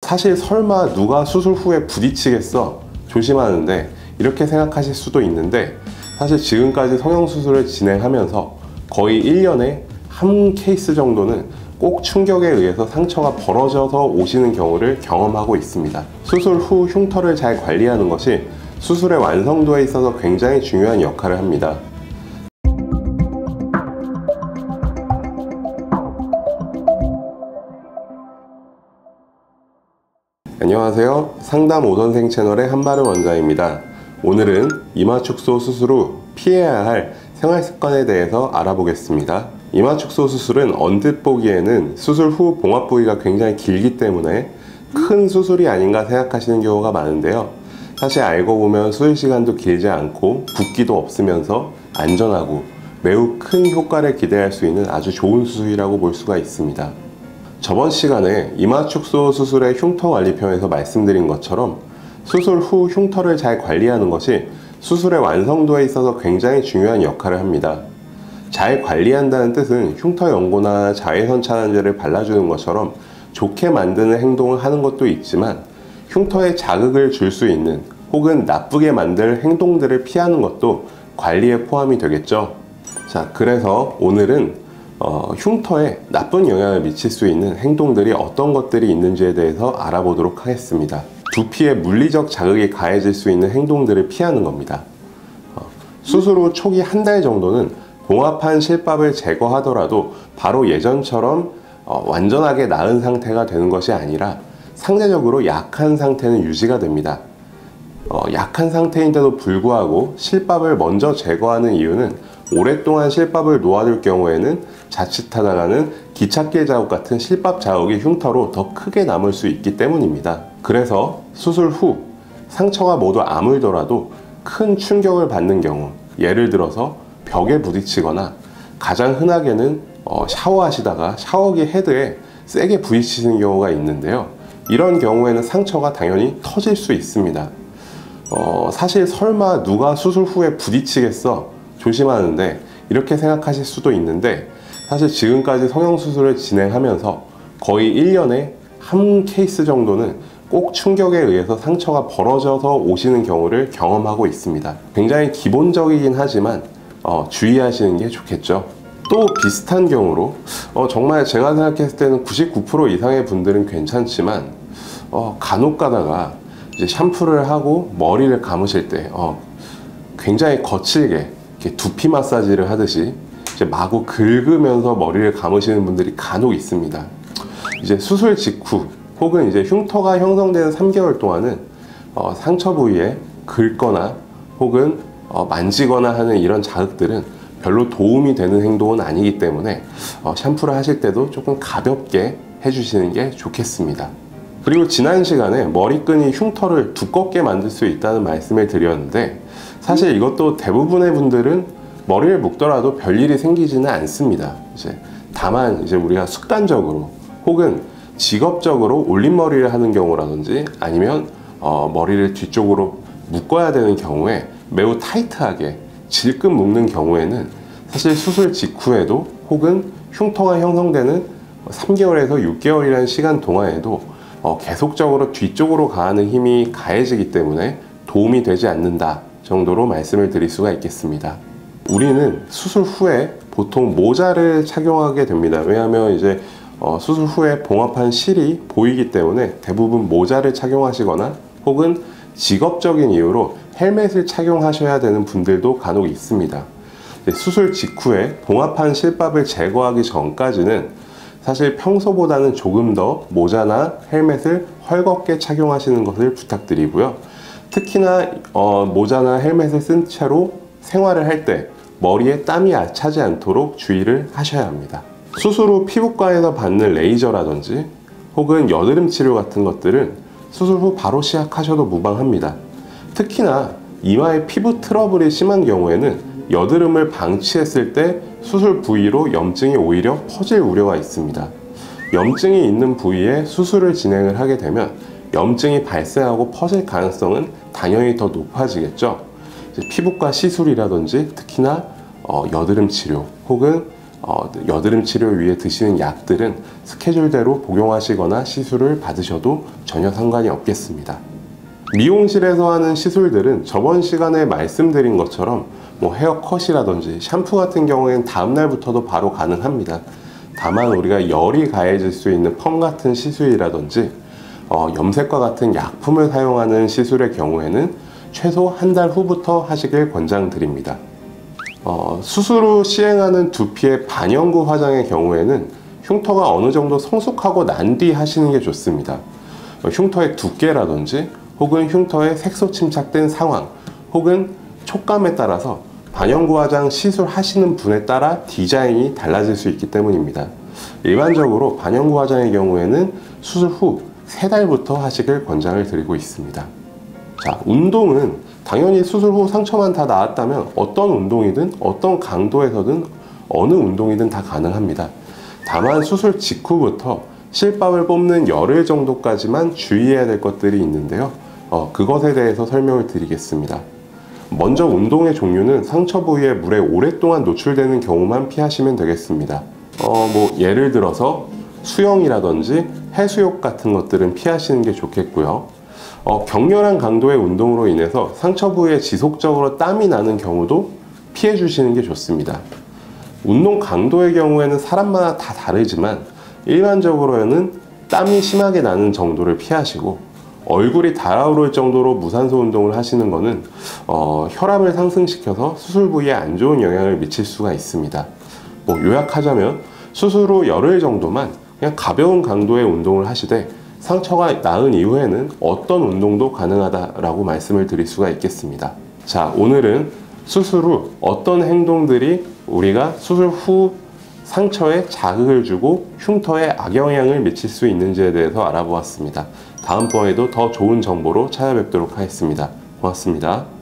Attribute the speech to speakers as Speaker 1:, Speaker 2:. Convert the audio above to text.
Speaker 1: 사실 설마 누가 수술 후에 부딪히겠어? 조심하는데 이렇게 생각하실 수도 있는데, 사실 지금까지 성형수술을 진행하면서 거의 1년에 한 케이스 정도는 꼭 충격에 의해서 상처가 벌어져서 오시는 경우를 경험하고 있습니다. 수술 후 흉터를 잘 관리하는 것이 수술의 완성도에 있어서 굉장히 중요한 역할을 합니다. 안녕하세요. 상담 오선생 채널의 한바른 원장입니다. 오늘은 이마축소 수술 후 피해야 할 생활습관에 대해서 알아보겠습니다. 이마축소 수술은 언뜻 보기에는 수술 후 봉합 부위가 굉장히 길기 때문에 큰 수술이 아닌가 생각하시는 경우가 많은데요. 사실 알고 보면 수술 시간도 길지 않고 붓기도 없으면서 안전하고 매우 큰 효과를 기대할 수 있는 아주 좋은 수술이라고 볼 수가 있습니다. 저번 시간에 이마축소 수술의 흉터 관리편에서 말씀드린 것처럼 수술 후 흉터를 잘 관리하는 것이 수술의 완성도에 있어서 굉장히 중요한 역할을 합니다. 잘 관리한다는 뜻은 흉터 연고나 자외선 차단제를 발라주는 것처럼 좋게 만드는 행동을 하는 것도 있지만, 흉터에 자극을 줄 수 있는 혹은 나쁘게 만들 행동들을 피하는 것도 관리에 포함이 되겠죠. 자, 그래서 오늘은 흉터에 나쁜 영향을 미칠 수 있는 행동들이 어떤 것들이 있는지에 대해서 알아보도록 하겠습니다. 두피에 물리적 자극이 가해질 수 있는 행동들을 피하는 겁니다. 수술 후 초기 한 달 정도는 봉합한 실밥을 제거하더라도 바로 예전처럼 완전하게 나은 상태가 되는 것이 아니라 상대적으로 약한 상태는 유지가 됩니다. 약한 상태인데도 불구하고 실밥을 먼저 제거하는 이유는 오랫동안 실밥을 놓아둘 경우에는 자칫하다가는 기찻길 자국 같은 실밥 자국이 흉터로 더 크게 남을 수 있기 때문입니다. 그래서 수술 후 상처가 모두 아물더라도 큰 충격을 받는 경우, 예를 들어서 벽에 부딪히거나 가장 흔하게는 샤워하시다가 샤워기 헤드에 세게 부딪히는 경우가 있는데요. 이런 경우에는 상처가 당연히 터질 수 있습니다. 사실 설마 누가 수술 후에 부딪히겠어? 조심하는데 이렇게 생각하실 수도 있는데, 사실 지금까지 성형수술을 진행하면서 거의 1년에 한 케이스 정도는 꼭 충격에 의해서 상처가 벌어져서 오시는 경우를 경험하고 있습니다. 굉장히 기본적이긴 하지만 주의하시는 게 좋겠죠. 또 비슷한 경우로 정말 제가 생각했을 때는 99% 이상의 분들은 괜찮지만 간혹 가다가 이제 샴푸를 하고 머리를 감으실 때 굉장히 거칠게 이렇게 두피 마사지를 하듯이 이제 마구 긁으면서 머리를 감으시는 분들이 간혹 있습니다. 이제 수술 직후 혹은 이제 흉터가 형성되는 3개월 동안은 상처 부위에 긁거나 혹은 만지거나 하는 이런 자극들은 별로 도움이 되는 행동은 아니기 때문에 샴푸를 하실 때도 조금 가볍게 해주시는 게 좋겠습니다. 그리고 지난 시간에 머리끈이 흉터를 두껍게 만들 수 있다는 말씀을 드렸는데, 사실 이것도 대부분의 분들은 머리를 묶더라도 별일이 생기지는 않습니다. 다만 우리가 습관적으로 혹은 직업적으로 올림머리를 하는 경우라든지 아니면 머리를 뒤쪽으로 묶어야 되는 경우에 매우 타이트하게 질끈 묶는 경우에는 사실 수술 직후에도 혹은 흉터가 형성되는 3개월에서 6개월이라는 시간 동안에도 계속적으로 뒤쪽으로 가하는 힘이 가해지기 때문에 도움이 되지 않는다 정도로 말씀을 드릴 수가 있겠습니다. 우리는 수술 후에 보통 모자를 착용하게 됩니다. 왜냐하면 이제 수술 후에 봉합한 실이 보이기 때문에 대부분 모자를 착용하시거나 혹은 직업적인 이유로 헬멧을 착용하셔야 되는 분들도 간혹 있습니다. 수술 직후에 봉합한 실밥을 제거하기 전까지는 사실 평소보다는 조금 더 모자나 헬멧을 헐겁게 착용하시는 것을 부탁드리고요. 특히나 모자나 헬멧을 쓴 채로 생활을 할 때 머리에 땀이 차지 않도록 주의를 하셔야 합니다. 수술 후 피부과에서 받는 레이저라든지 혹은 여드름 치료 같은 것들은 수술 후 바로 시작하셔도 무방합니다. 특히나 이마에 피부 트러블이 심한 경우에는 여드름을 방치했을 때 수술 부위로 염증이 오히려 퍼질 우려가 있습니다. 염증이 있는 부위에 수술을 진행을 하게 되면 염증이 발생하고 퍼질 가능성은 당연히 더 높아지겠죠. 피부과 시술이라든지 특히나 여드름 치료 혹은 여드름 치료 위해 드시는 약들은 스케줄대로 복용하시거나 시술을 받으셔도 전혀 상관이 없겠습니다. 미용실에서 하는 시술들은 저번 시간에 말씀드린 것처럼 헤어컷이라든지 샴푸 같은 경우에는 다음날부터도 바로 가능합니다. 다만 우리가 열이 가해질 수 있는 펌 같은 시술이라든지 염색과 같은 약품을 사용하는 시술의 경우에는 최소 한 달 후부터 하시길 권장드립니다. 수술 후 시행하는 두피의 반영구 화장의 경우에는 흉터가 어느 정도 성숙하고 난 뒤 하시는 게 좋습니다. 흉터의 두께라든지 혹은 흉터에 색소 침착된 상황 혹은 촉감에 따라서 반영구 화장 시술하시는 분에 따라 디자인이 달라질 수 있기 때문입니다. 일반적으로 반영구 화장의 경우에는 수술 후 3달부터 하시길 권장을 드리고 있습니다. 자, 운동은 당연히 수술 후 상처만 다 나았다면 어떤 운동이든 어떤 강도에서든 어느 운동이든 다 가능합니다. 다만 수술 직후부터 실밥을 뽑는 열흘 정도까지만 주의해야 될 것들이 있는데요. 그것에 대해서 설명을 드리겠습니다. 먼저 운동의 종류는 상처 부위에 물에 오랫동안 노출되는 경우만 피하시면 되겠습니다. 예를 들어서 수영이라든지 해수욕 같은 것들은 피하시는 게 좋겠고요. 격렬한 강도의 운동으로 인해서 상처 부위에 지속적으로 땀이 나는 경우도 피해 주시는 게 좋습니다. 운동 강도의 경우에는 사람마다 다 다르지만 일반적으로는 땀이 심하게 나는 정도를 피하시고, 얼굴이 달아오를 정도로 무산소 운동을 하시는 것은 혈압을 상승시켜서 수술 부위에 안 좋은 영향을 미칠 수가 있습니다. 요약하자면 수술 후 열흘 정도만 그냥 가벼운 강도의 운동을 하시되 상처가 나은 이후에는 어떤 운동도 가능하다라고 말씀을 드릴 수가 있겠습니다. 자, 오늘은 수술 후 어떤 행동들이 우리가 수술 후 상처에 자극을 주고 흉터에 악영향을 미칠 수 있는지에 대해서 알아보았습니다. 다음번에도 더 좋은 정보로 찾아뵙도록 하겠습니다. 고맙습니다.